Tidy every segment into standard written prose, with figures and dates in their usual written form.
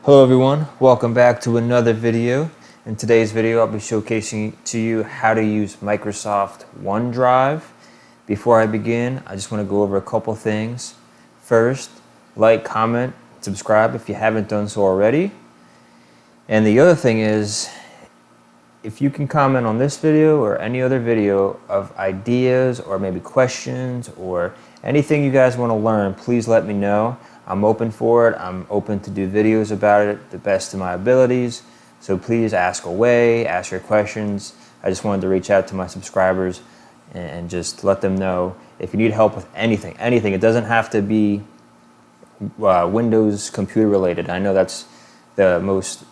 Hello everyone, welcome back to another video. In today's video I'll be showcasing to you how to use Microsoft OneDrive. Before I begin, I just want to go over a couple things. First, like, comment, subscribe if you haven't done so already. And the other thing is, if you can comment on this video or any other video of ideas or maybe questions or anything you guys want to learn, please let me know. I'm open for it. I'm open to do videos about it the best of my abilities. So please ask away, ask your questions. I just wanted to reach out to my subscribers and just let them know if you need help with anything. It doesn't have to be Windows computer related. I know that's the most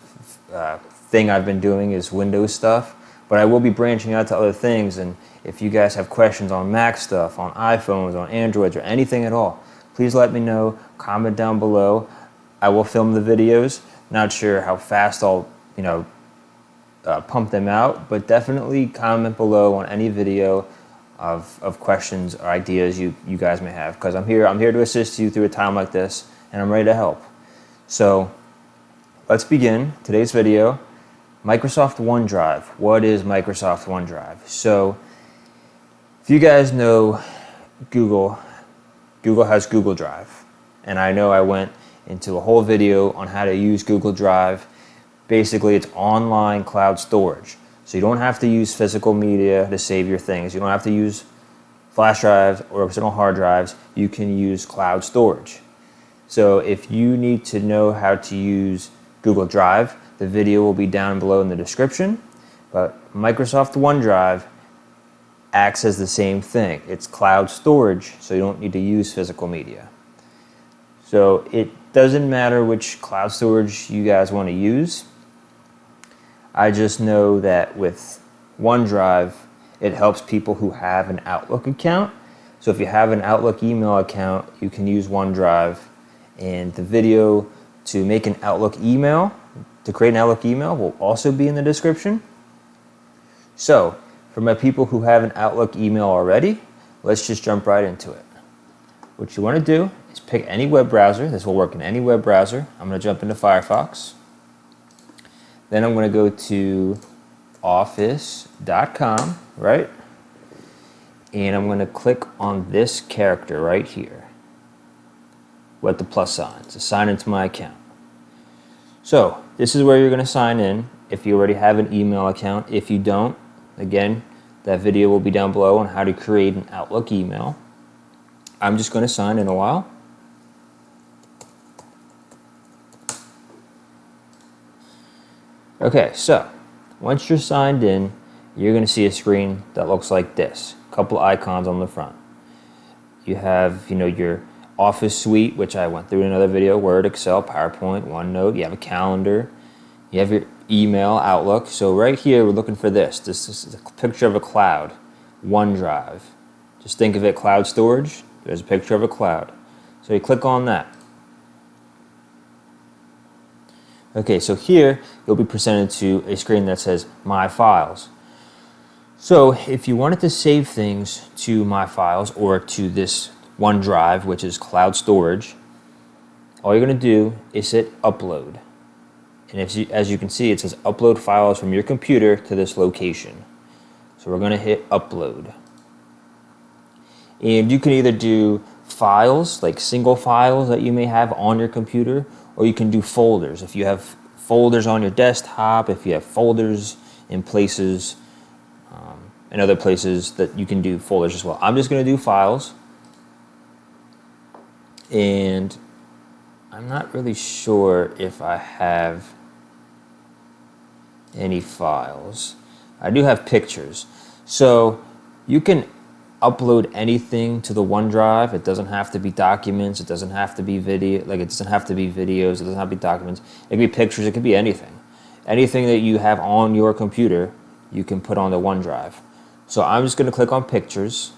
thing I've been doing is Windows stuff, but I will be branching out to other things. And if you guys have questions on Mac stuff, on iPhones, on Androids, or anything at all, please let me know. Comment down below. I will film the videos. Not sure how fast I'll, pump them out, but definitely comment below on any video of questions or ideas you guys may have, because I'm here to assist you through a time like this, and I'm ready to help. So let's begin today's video. Microsoft OneDrive. What is Microsoft OneDrive? So if you guys know Google has Google Drive, and I know I went into a whole video on how to use Google Drive. Basically, it's online cloud storage. So you don't have to use physical media to save your things. You don't have to use flash drives or external hard drives. You can use cloud storage. So if you need to know how to use Google Drive, the video will be down below in the description. But Microsoft OneDrive acts as the same thing. It's cloud storage, so you don't need to use physical media. So it doesn't matter which cloud storage you guys want to use. I just know that with OneDrive, it helps people who have an Outlook account. So if you have an Outlook email account, you can use OneDrive. And the video to make an Outlook email, to create an Outlook email, will also be in the description. So for my people who have an Outlook email already, let's just jump right into it. What you want to do is pick any web browser. This will work in any web browser. I'm going to jump into Firefox. Then I'm going to go to office.com, right? And I'm going to click on this character right here with the plus sign to sign into my account. So this is where you're going to sign in if you already have an email account. If you don't, again, that video will be down below on how to create an Outlook email. I'm just going to sign in a while. Okay, so once you're signed in, you're going to see a screen that looks like this. A couple icons on the front. You have, your Office suite, which I went through in another video, Word, Excel, PowerPoint, OneNote. You have a calendar. You have your email, Outlook. So right here, we're looking for this. This is a picture of a cloud, OneDrive. Just think of it cloud storage. There's a picture of a cloud. So you click on that. Okay, so here you'll be presented to a screen that says My Files. So if you wanted to save things to My Files or to this OneDrive, which is cloud storage, all you're going to do is hit Upload. And as you can see, it says upload files from your computer to this location. So we're going to hit Upload. And you can either do files, like single files that you may have on your computer, or you can do folders. If you have folders on your desktop, if you have folders in places, in other places, that you can do folders as well. I'm just going to do files. And I'm not really sure if I have any files. I do have pictures. So you can upload anything to the OneDrive. It doesn't have to be documents. It doesn't have to be video. It doesn't have to be videos. It doesn't have to be documents. It could be pictures. It could be anything. Anything that you have on your computer, you can put on the OneDrive. So I'm just going to click on Pictures.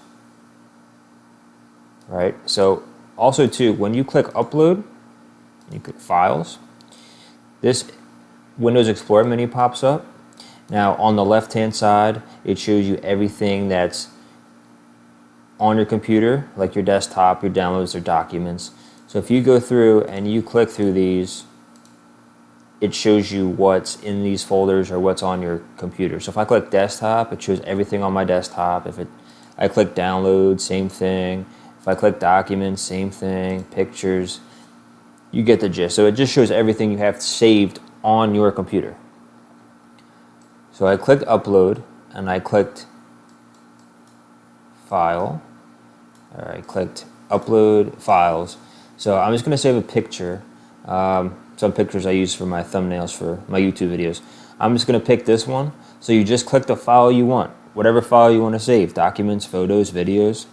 Right. So also too, when you click Upload, you click Files, this Windows Explorer menu pops up. Now on the left-hand side, it shows you everything that's on your computer, like your desktop, your downloads, or documents. So if you go through and you click through these, it shows you what's in these folders or what's on your computer. So if I click desktop, it shows everything on my desktop. I click download, same thing. If I click documents, same thing. Pictures, you get the gist. So it just shows everything you have saved on your computer. So I clicked upload and I clicked file. Or I clicked upload files. So I'm just going to save a picture. Some pictures I use for my thumbnails for my YouTube videos. I'm just going to pick this one. So you just click the file you want, whatever file you want to save, documents, photos, videos.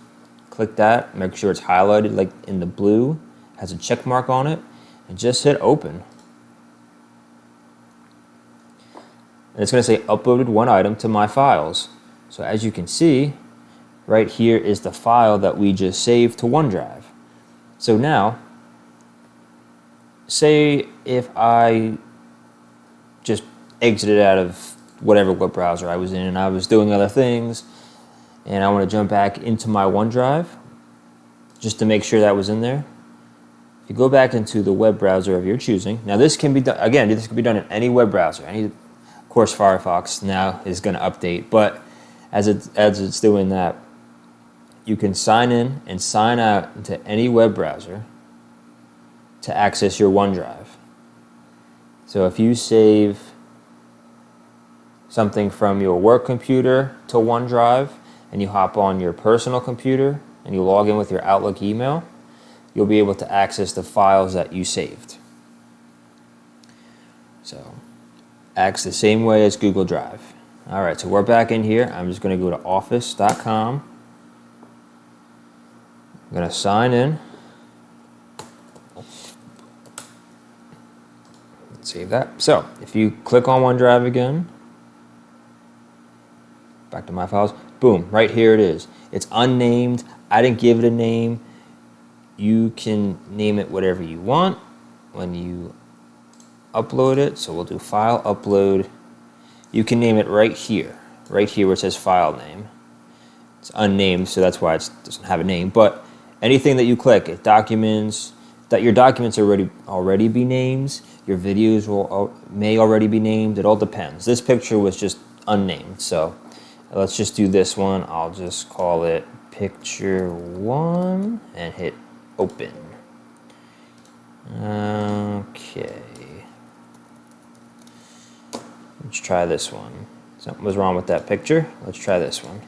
Click that, make sure it's highlighted like in the blue, has a check mark on it, and just hit open. And it's going to say uploaded one item to my files. So as you can see, right here is the file that we just saved to OneDrive. So now, say if I just exited out of whatever web browser I was in and I was doing other things and I want to jump back into my OneDrive just to make sure that was in there. If you go back into the web browser of your choosing, now this can be done, again, this can be done in any web browser. Of course, Firefox now is going to update, but as it's doing that, you can sign in and sign out into any web browser to access your OneDrive. So if you save something from your work computer to OneDrive and you hop on your personal computer and you log in with your Outlook email, you'll be able to access the files that you saved. So acts the same way as Google Drive. All right, so we're back in here. I'm just going to go to office.com. I'm going to sign in. Save that. So if you click on OneDrive again, back to my files, boom, right here it is. It's unnamed. I didn't give it a name. You can name it whatever you want when you upload it. So we'll do file upload. You can name it right here where it says file name. It's unnamed, so that's why it doesn't have a name. But anything that you click, your documents already be names. Your videos may already be named. It all depends. This picture was just unnamed, so let's just do this one. I'll just call it picture 1 and hit open. Okay. Let's try this one. Something was wrong with that picture. Let's try this one.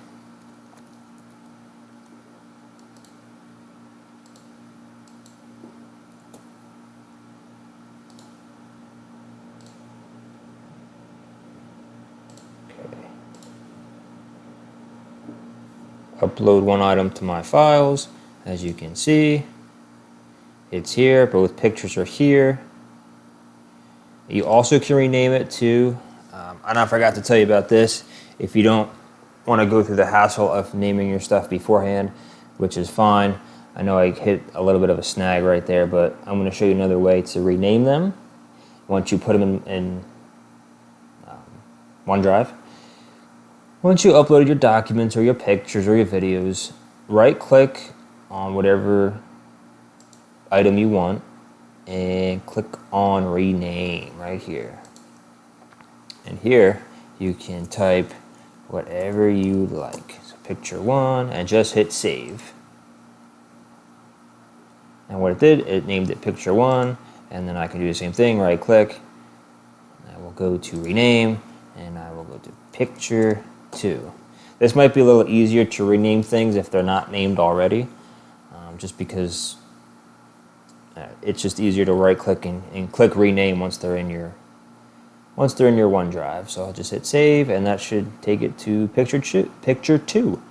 Upload one item to my files. As you can see, it's here. Both pictures are here. You also can rename it too. And I forgot to tell you about this. If you don't want to go through the hassle of naming your stuff beforehand, which is fine. I know I hit a little bit of a snag right there, but I'm going to show you another way to rename them once you put them in OneDrive. Once you upload your documents or your pictures or your videos, right-click on whatever item you want and click on rename right here. And here you can type whatever you like. So picture 1 and just hit save. And what it did, it named it picture 1, and then I can do the same thing, right-click. I will go to rename and I will go to picture 2. This might be a little easier to rename things if they're not named already, just because it's just easier to right-click and click rename once they're in your OneDrive. So I'll just hit save, and that should take it to picture 2.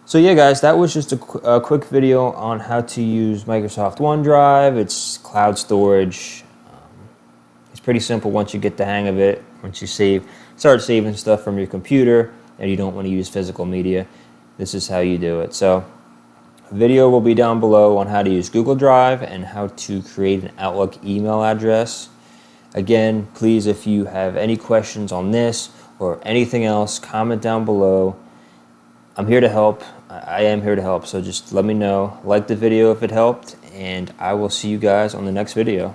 So yeah, guys, that was just a quick video on how to use Microsoft OneDrive. It's cloud storage. It's pretty simple once you get the hang of it. Once you start saving stuff from your computer and you don't want to use physical media, this is how you do it. So a video will be down below on how to use Google Drive and how to create an Outlook email address. Again, please, if you have any questions on this or anything else, comment down below. I'm here to help. I am here to help, so just let me know. Like the video if it helped, and I will see you guys on the next video.